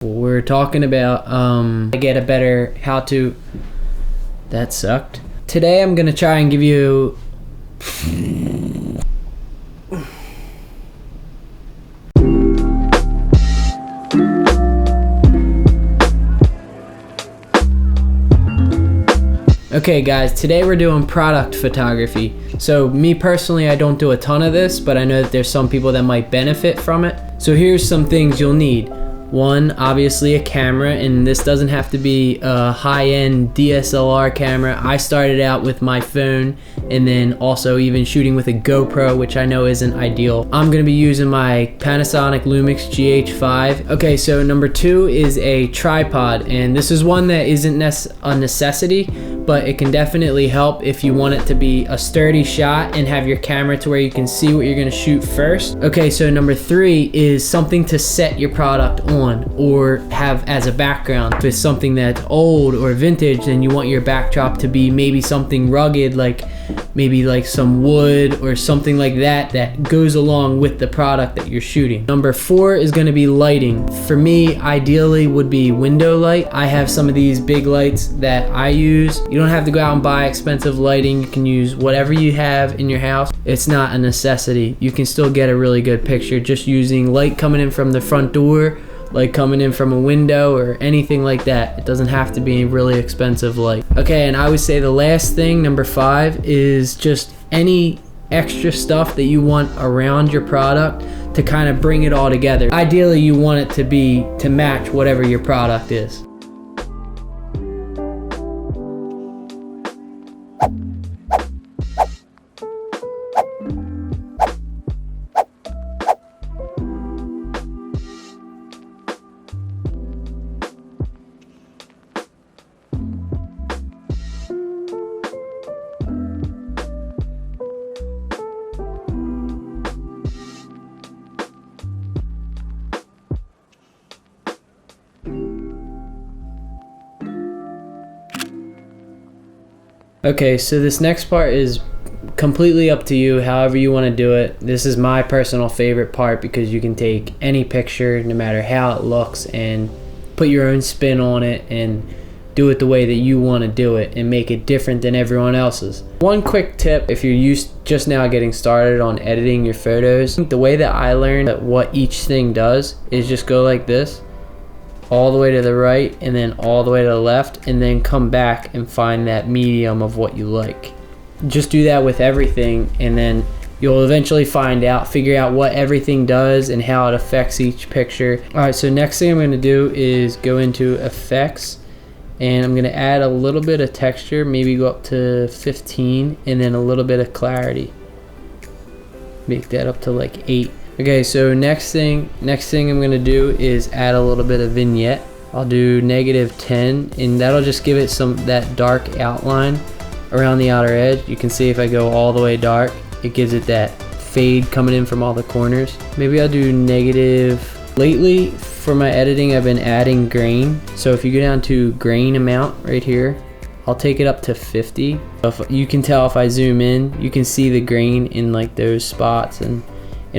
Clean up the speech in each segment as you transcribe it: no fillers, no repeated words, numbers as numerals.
We're talking about get a better how to. That sucked. Today I'm gonna try and give you Okay guys, today we're doing product photography. So me personally, I don't do a ton of this, but I know that there's some people that might benefit from it. So here's some things you'll need. One, obviously a camera, and this doesn't have to be a high-end DSLR camera. I started out with my phone and then also even shooting with a GoPro, which I know isn't ideal. I'm gonna be using my Panasonic Lumix GH5. Okay, so number two is a tripod, and this is one that isn't a necessity, but it can definitely help if you want it to be a sturdy shot and have your camera to where you can see what you're gonna shoot first. Okay, so number three is something to set your product on or have as a background. If it's something that's old or vintage, then you want your backdrop to be maybe something rugged, like maybe like some wood or something like that that goes along with the product that you're shooting. Number four is going to be lighting. For me, ideally would be window light. I have some of these big lights that I use. You don't have to go out and buy expensive lighting. You can use whatever you have in your house. It's not a necessity. You can still get a really good picture just using light coming in from the front door, like coming in from a window or anything like that. It doesn't have to be a really expensive light. Okay, and I would say the last thing, number five, is just any extra stuff that you want around your product to kind of bring it all together. Ideally, you want it to match whatever your product is. Okay, so this next part is completely up to you, however you want to do it. This is my personal favorite part because you can take any picture, no matter how it looks, and put your own spin on it and do it the way that you want to do it and make it different than everyone else's. One quick tip, if you're just now getting started on editing your photos, the way that I learned that what each thing does is just go like this, all the way to the right and then all the way to the left, and then come back and find that medium of what you like. Just do that with everything, and then you'll eventually figure out what everything does and how it affects each picture. Alright, so next thing I'm going to do is go into effects, and I'm going to add a little bit of texture, maybe go up to 15, and then a little bit of clarity. Make that up to like 8. Okay, so next thing I'm gonna do is add a little bit of vignette. I'll do -10, and that'll just give it that dark outline around the outer edge. You can see if I go all the way dark, it gives it that fade coming in from all the corners. Maybe I'll do negative. Lately, for my editing, I've been adding grain. So if you go down to grain amount right here, I'll take it up to 50. You can tell if I zoom in, you can see the grain in like those spots, and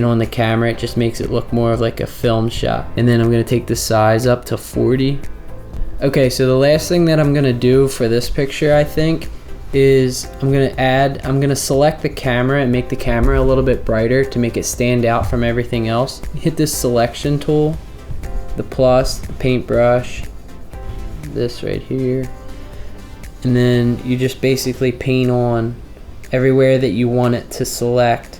on the camera it just makes it look more of like a film shot. And then I'm going to take the size up to 40. Okay, so the last thing that I'm going to do for this picture, I think, is I'm going to select the camera and make the camera a little bit brighter to make it stand out from everything else. Hit this selection tool, the plus, the paintbrush, this right here, and then you just basically paint on everywhere that you want it to select.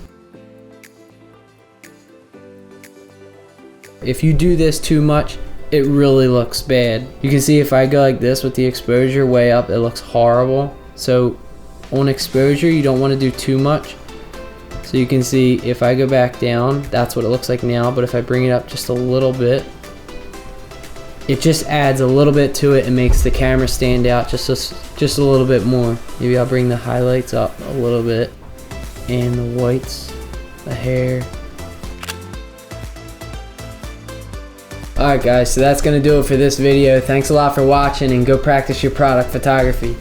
If you do this too much, it really looks bad. You can see if I go like this with the exposure way up, it looks horrible. So on exposure, you don't want to do too much. So you can see if I go back down, that's what it looks like now. But if I bring it up just a little bit, it just adds a little bit to it and makes the camera stand out just a little bit more. Maybe I'll bring the highlights up a little bit, and the whites, the hair. Alright guys, so that's going to do it for this video. Thanks a lot for watching, and go practice your product photography.